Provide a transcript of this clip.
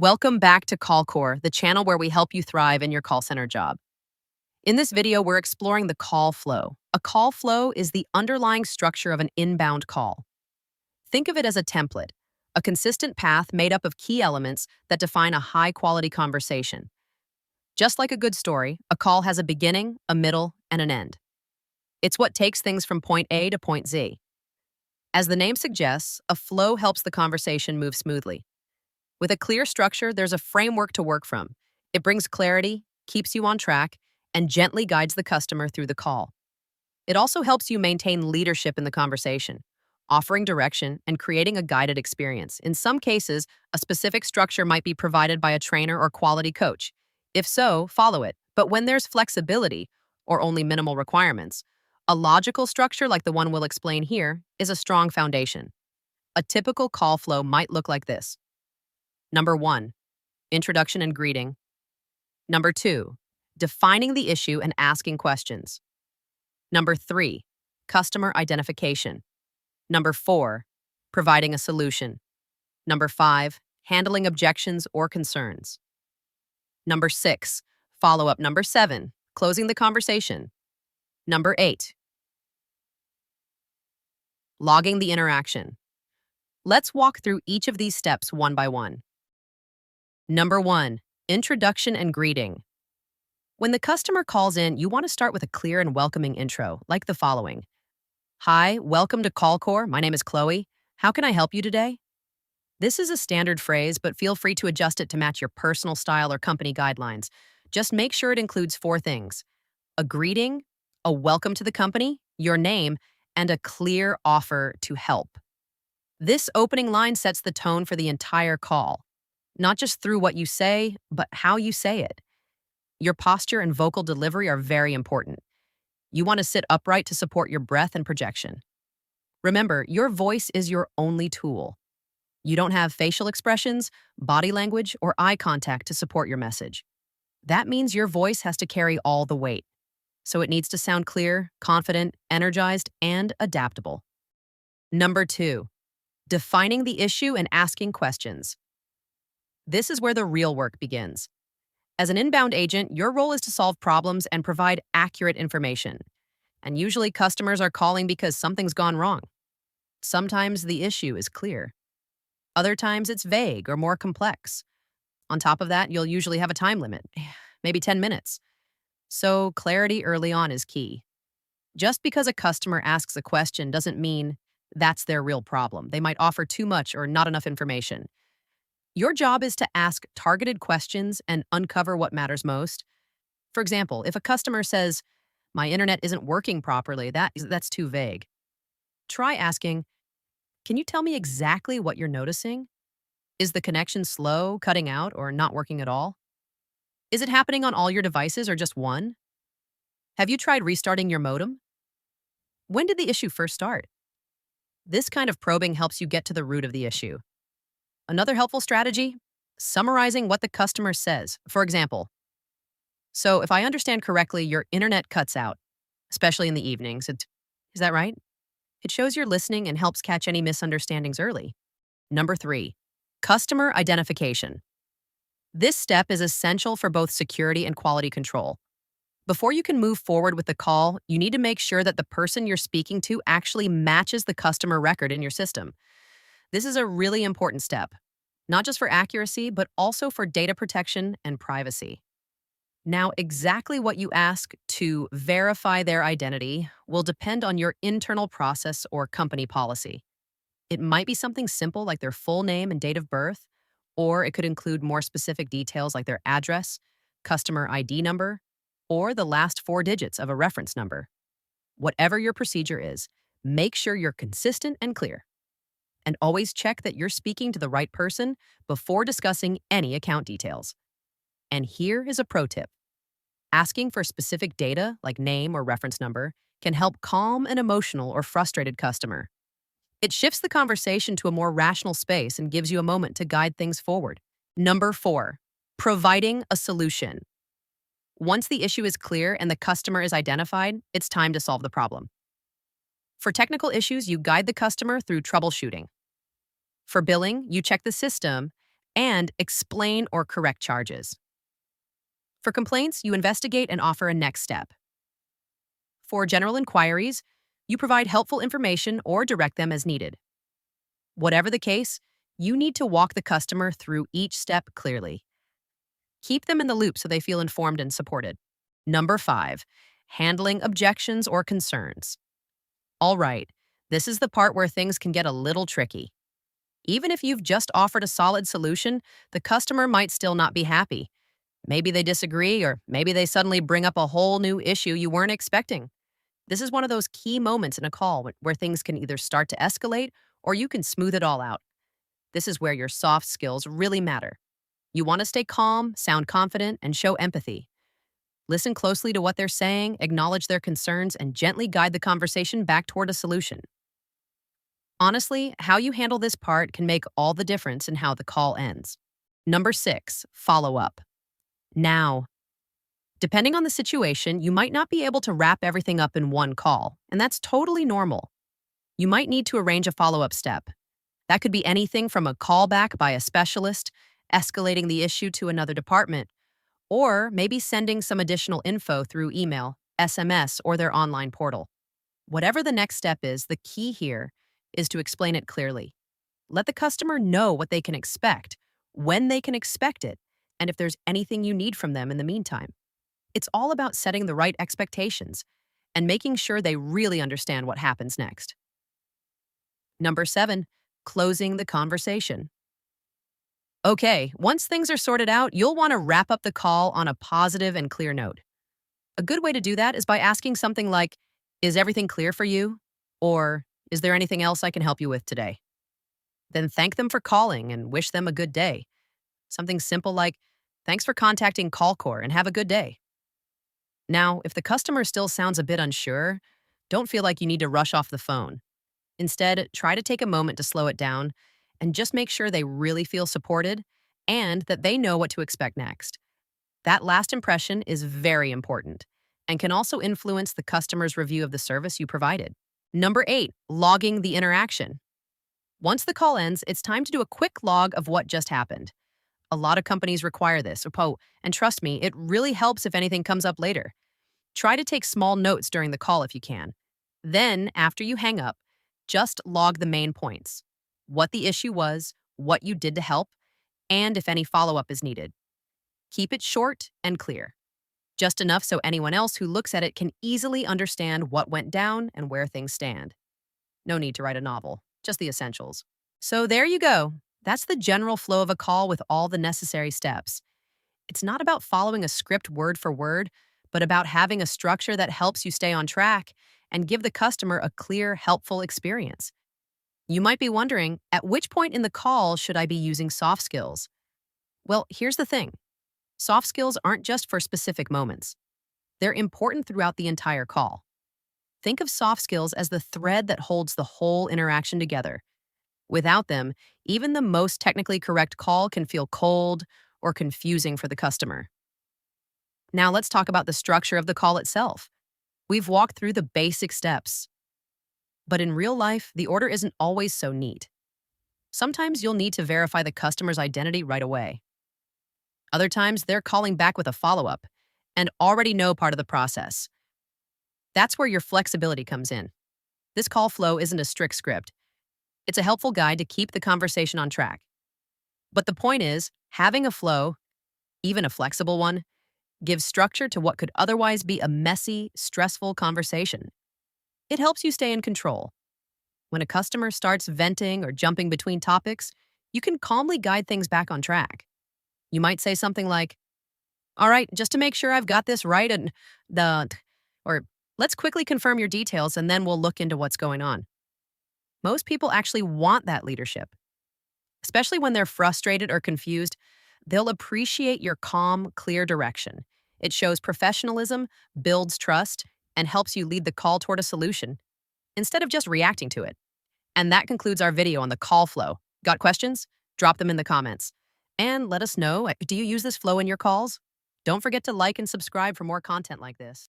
Welcome back to CallCore, the channel where we help you thrive in your call center job. In this video, we're exploring the call flow. A call flow is the underlying structure of an inbound call. Think of it as a template, a consistent path made up of key elements that define a high-quality conversation. Just like a good story, a call has a beginning, a middle, and an end. It's what takes things from point A to point Z. As the name suggests, a flow helps the conversation move smoothly. With a clear structure, there's a framework to work from. It brings clarity, keeps you on track, and gently guides the customer through the call. It also helps you maintain leadership in the conversation, offering direction and creating a guided experience. In some cases, a specific structure might be provided by a trainer or quality coach. If so, follow it. But when there's flexibility or only minimal requirements, a logical structure like the one we'll explain here is a strong foundation. A typical call flow might look like this. Number 1, introduction and greeting. Number 2, defining the issue and asking questions. Number 3, customer identification. Number 4, providing a solution. Number 5, handling objections or concerns. Number 6, follow-up. Number 7, closing the conversation. Number 8, logging the interaction. Let's walk through each of these steps one by one. Number 1, introduction and greeting. When the customer calls in, you want to start with a clear and welcoming intro, like the following. Hi, welcome to CallCore. My name is Chloe. How can I help you today? This is a standard phrase, but feel free to adjust it to match your personal style or company guidelines. Just make sure it includes 4 things: a greeting, a welcome to the company, your name, and a clear offer to help. This opening line sets the tone for the entire call. Not just through what you say, but how you say it. Your posture and vocal delivery are very important. You want to sit upright to support your breath and projection. Remember, your voice is your only tool. You don't have facial expressions, body language, or eye contact to support your message. That means your voice has to carry all the weight. So it needs to sound clear, confident, energized, and adaptable. Number 2, defining the issue and asking questions. This is where the real work begins. As an inbound agent, your role is to solve problems and provide accurate information. And usually customers are calling because something's gone wrong. Sometimes the issue is clear. Other times it's vague or more complex. On top of that, you'll usually have a time limit, maybe 10 minutes. So clarity early on is key. Just because a customer asks a question doesn't mean that's their real problem. They might offer too much or not enough information. Your job is to ask targeted questions and uncover what matters most. For example, if a customer says, "My internet isn't working properly," that's too vague. Try asking, "Can you tell me exactly what you're noticing? Is the connection slow, cutting out, or not working at all? Is it happening on all your devices or just one? Have you tried restarting your modem? When did the issue first start?" This kind of probing helps you get to the root of the issue. Another helpful strategy, summarizing what the customer says. For example, "So if I understand correctly, your internet cuts out, especially in the evenings. Is that right?" It shows you're listening and helps catch any misunderstandings early. Number 3, customer identification. This step is essential for both security and quality control. Before you can move forward with the call, you need to make sure that the person you're speaking to actually matches the customer record in your system. This is a really important step, not just for accuracy, but also for data protection and privacy. Now, exactly what you ask to verify their identity will depend on your internal process or company policy. It might be something simple like their full name and date of birth, or it could include more specific details like their address, customer ID number, or the last 4 digits of a reference number. Whatever your procedure is, make sure you're consistent and clear. And always check that you're speaking to the right person before discussing any account details. And here is a pro tip. Asking for specific data, like name or reference number, can help calm an emotional or frustrated customer. It shifts the conversation to a more rational space and gives you a moment to guide things forward. Number 4, providing a solution. Once the issue is clear and the customer is identified, it's time to solve the problem. For technical issues, you guide the customer through troubleshooting. For billing, you check the system and explain or correct charges. For complaints, you investigate and offer a next step. For general inquiries, you provide helpful information or direct them as needed. Whatever the case, you need to walk the customer through each step clearly. Keep them in the loop so they feel informed and supported. Number 5, handling objections or concerns. All right, this is the part where things can get a little tricky. Even if you've just offered a solid solution, the customer might still not be happy. Maybe they disagree, or maybe they suddenly bring up a whole new issue you weren't expecting. This is one of those key moments in a call where things can either start to escalate or you can smooth it all out. This is where your soft skills really matter. You want to stay calm, sound confident, and show empathy. Listen closely to what they're saying, acknowledge their concerns, and gently guide the conversation back toward a solution. Honestly, how you handle this part can make all the difference in how the call ends. Number 6, follow up. Now, depending on the situation, you might not be able to wrap everything up in one call, and that's totally normal. You might need to arrange a follow-up step. That could be anything from a callback by a specialist, escalating the issue to another department, or maybe sending some additional info through email, SMS, or their online portal. Whatever the next step is, the key here is to explain it clearly. Let the customer know what they can expect, when they can expect it, and if there's anything you need from them in the meantime. It's all about setting the right expectations and making sure they really understand what happens next. Number 7, closing the conversation. Okay, once things are sorted out, you'll want to wrap up the call on a positive and clear note. A good way to do that is by asking something like, "Is everything clear for you?" Or, "Is there anything else I can help you with today?" Then thank them for calling and wish them a good day. Something simple like, "Thanks for contacting Callcore and have a good day." Now, if the customer still sounds a bit unsure, don't feel like you need to rush off the phone. Instead, try to take a moment to slow it down and just make sure they really feel supported and that they know what to expect next. That last impression is very important and can also influence the customer's review of the service you provided. Number 8, logging the interaction. Once the call ends, it's time to do a quick log of what just happened. A lot of companies require this, and trust me, it really helps if anything comes up later. Try to take small notes during the call if you can. Then, after you hang up, just log the main points: what the issue was, what you did to help, and if any follow-up is needed. Keep it short and clear, just enough so anyone else who looks at it can easily understand what went down and where things stand. No need to write a novel, just the essentials. So there you go. That's the general flow of a call with all the necessary steps. It's not about following a script word for word, but about having a structure that helps you stay on track and give the customer a clear, helpful experience. You might be wondering, at which point in the call should I be using soft skills? Well, here's the thing. Soft skills aren't just for specific moments. They're important throughout the entire call. Think of soft skills as the thread that holds the whole interaction together. Without them, even the most technically correct call can feel cold or confusing for the customer. Now let's talk about the structure of the call itself. We've walked through the basic steps. But in real life, the order isn't always so neat. Sometimes you'll need to verify the customer's identity right away. Other times, they're calling back with a follow-up and already know part of the process. That's where your flexibility comes in. This call flow isn't a strict script. It's a helpful guide to keep the conversation on track. But the point is, having a flow, even a flexible one, gives structure to what could otherwise be a messy, stressful conversation. It helps you stay in control. When a customer starts venting or jumping between topics, you can calmly guide things back on track. You might say something like, "All right, just to make sure I've got this right, or let's quickly confirm your details and then we'll look into what's going on." Most people actually want that leadership. Especially when they're frustrated or confused, they'll appreciate your calm, clear direction. It shows professionalism, builds trust, and helps you lead the call toward a solution instead of just reacting to it. And that concludes our video on the call flow. Got questions? Drop them in the comments. And let us know, do you use this flow in your calls? Don't forget to like and subscribe for more content like this.